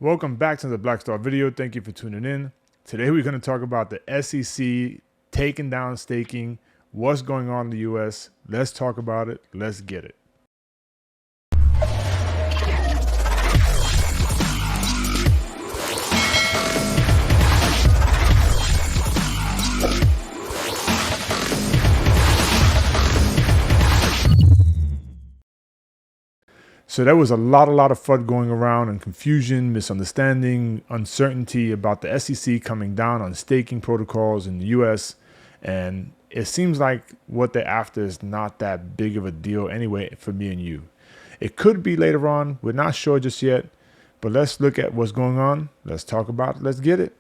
Welcome back to the Black Star video. Thank you for tuning in. Today we're going to talk about the SEC taking down staking, what's going on in the US. Let's talk about it. Let's get it. So there was a lot of FUD going around and confusion, misunderstanding, uncertainty about the SEC coming down on staking protocols in the US. And it seems like what they're after is not that big of a deal anyway for me and you. It could be later on. We're not sure just yet. But let's look at what's going on. Let's talk about it. Let's get it.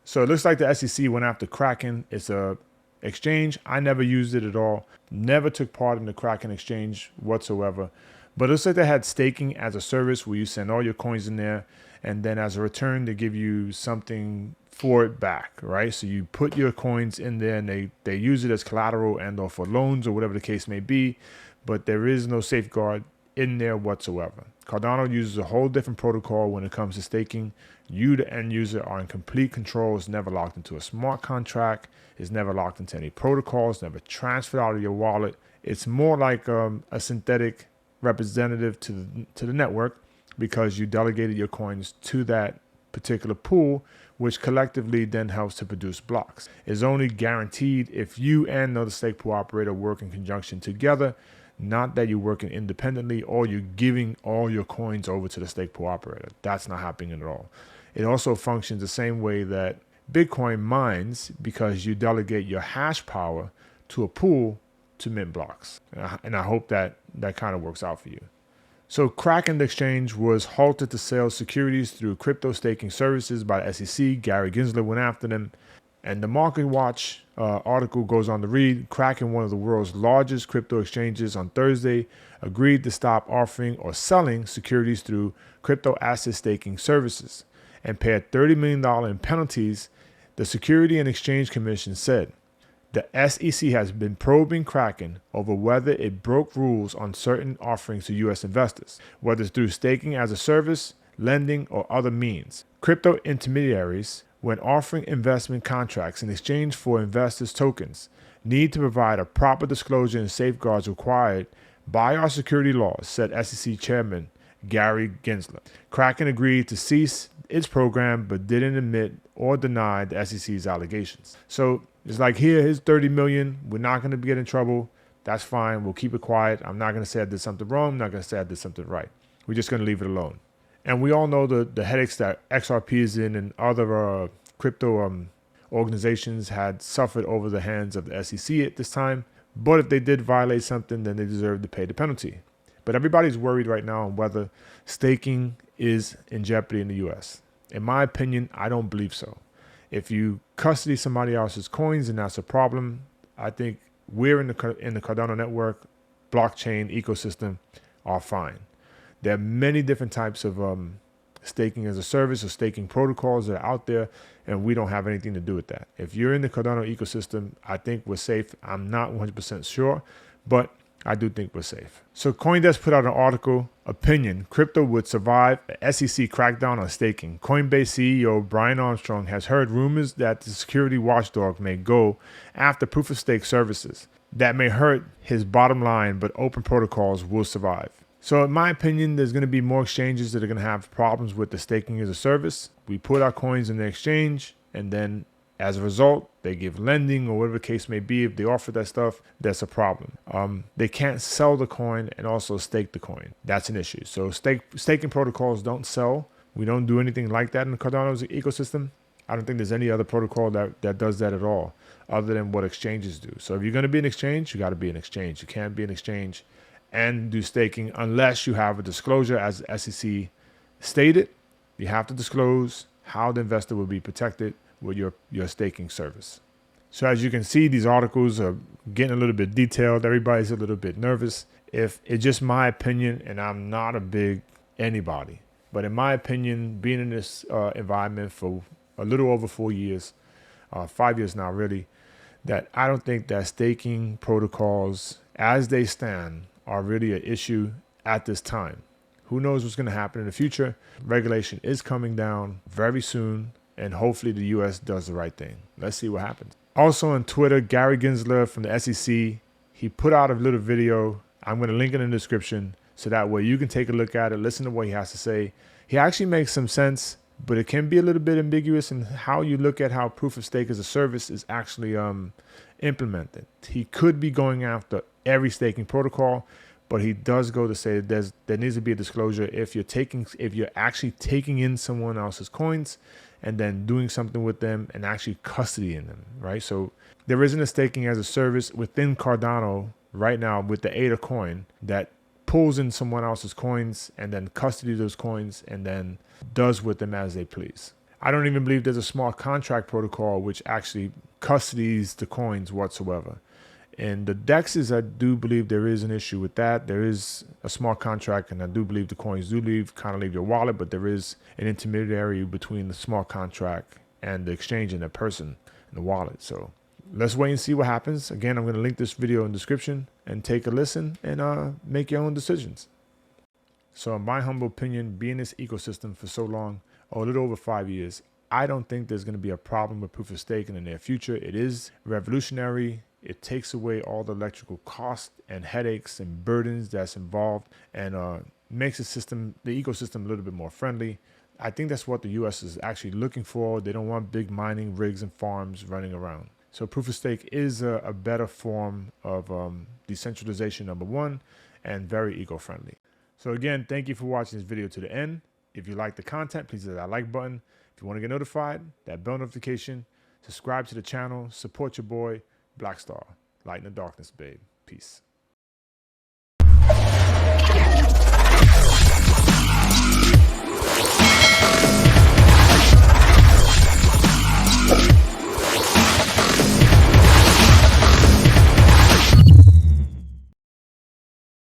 So it looks like the SEC went after Kraken. It's a exchange. I never used it at all. Never took part in the Kraken exchange whatsoever. But it looks like they had staking as a service where you send all your coins in there, and then as a return, they give you something for it back, right? So you put your coins in there and they use it as collateral and or for loans or whatever the case may be, but there is no safeguard in there whatsoever. Cardano uses a whole different protocol when it comes to staking. You, the end user, are in complete control. It's never locked into a smart contract. It's never locked into any protocols, never transferred out of your wallet. It's more like a synthetic representative to the network because you delegated your coins to that particular pool, which collectively then helps to produce blocks. It's only guaranteed if you and another stake pool operator work in conjunction together, not that you're working independently or you're giving all your coins over to the stake pool operator. That's not happening at all. It also functions the same way that Bitcoin mines because you delegate your hash power to a pool to mint blocks. And I hope that kind of works out for you. So Kraken exchange was halted to sell securities through crypto staking services by the SEC. Gary Gensler went after them. And the Market Watch article goes on to read, Kraken, one of the world's largest crypto exchanges, on Thursday agreed to stop offering or selling securities through crypto asset staking services and pay $30 million in penalties, the Security and Exchange Commission said. The SEC has been probing Kraken over whether it broke rules on certain offerings to U.S. investors, whether it's through staking as a service, lending, or other means. Crypto intermediaries, when offering investment contracts in exchange for investors' tokens, need to provide a proper disclosure and safeguards required by our security laws, said SEC Chairman Gary Gensler. Kraken agreed to cease its program but didn't admit or deny the SEC's allegations. So it's like, here's $30 million. We're not going to get in trouble. That's fine. We'll keep it quiet. I'm not going to say I did something wrong. I'm not going to say I did something right. We're just going to leave it alone. And we all know the headaches that XRP is in and other crypto organizations had suffered over the hands of the SEC at this time. But if they did violate something, then they deserve to pay the penalty. But everybody's worried right now on whether staking is in jeopardy in the US. In my opinion, I don't believe so. If you custody somebody else's coins and that's a problem, I think we're in the Cardano network, blockchain ecosystem are fine. There are many different types of staking as a service or staking protocols that are out there, and we don't have anything to do with that. If you're in the Cardano ecosystem, I think we're safe. I'm not 100% sure, but I do think we're safe. So CoinDesk put out an article, Opinion, Crypto Would Survive a SEC Crackdown on Staking. Coinbase CEO Brian Armstrong has heard rumors that the security watchdog may go after proof-of-stake services. That may hurt his bottom line, but open protocols will survive. So in my opinion, there's going to be more exchanges that are going to have problems with the staking as a service. We put our coins in the exchange, and then as a result, they give lending or whatever the case may be. If they offer that stuff, that's a problem. They can't sell the coin and also stake the coin. That's an issue. So staking protocols don't sell. We don't do anything like that in the Cardano's ecosystem. I don't think there's any other protocol that does that at all other than what exchanges do. So if you're going to be an exchange, you got to be an exchange. You can't be an exchange and do staking unless you have a disclosure as the SEC stated. You have to disclose how the investor will be protected with your staking service. So as you can see, these articles are getting a little bit detailed. Everybody's a little bit nervous. If it's just my opinion, and I'm not a big anybody, but in my opinion, being in this environment for a little over 4 years, 5 years now really, that I don't think that staking protocols as they stand are really an issue at this time. Who knows what's going to happen in the future? Regulation is coming down very soon, and hopefully the US does the right thing. Let's see what happens. Also on Twitter, Gary Gensler from the SEC, he put out a little video. I'm going to link it in the description so that way you can take a look at it, listen to what he has to say. He actually makes some sense, but it can be a little bit ambiguous in how you look at how proof of stake as a service is actually implemented. He could be going after every staking protocol, but he does go to say that there needs to be a disclosure if you're actually taking in someone else's coins and then doing something with them and actually custodying them, right? So there isn't a staking as a service within Cardano right now with the ADA coin that pulls in someone else's coins and then custody those coins and then does with them as they please. I don't even believe there's a smart contract protocol which actually custodies the coins whatsoever. And the DEXs, I do believe there is an issue with that. There is a smart contract, and I do believe the coins do leave your wallet, but there is an intermediary between the smart contract and the exchange and the person in the wallet. So let's wait and see what happens. Again, I'm going to link this video in the description and take a listen and make your own decisions. So in my humble opinion, being in this ecosystem for so long, a little over 5 years, I don't think there's going to be a problem with proof of stake in the near future. It is revolutionary. It takes away all the electrical costs and headaches and burdens that's involved and makes the ecosystem a little bit more friendly. I think that's what the US is actually looking for. They don't want big mining rigs and farms running around. So proof of stake is a better form of decentralization, number one, and very eco-friendly. So again, thank you for watching this video to the end. If you like the content, please hit that like button. If you want to get notified, that bell notification, subscribe to the channel, support your boy, Blackstar, light in the darkness, babe. Peace.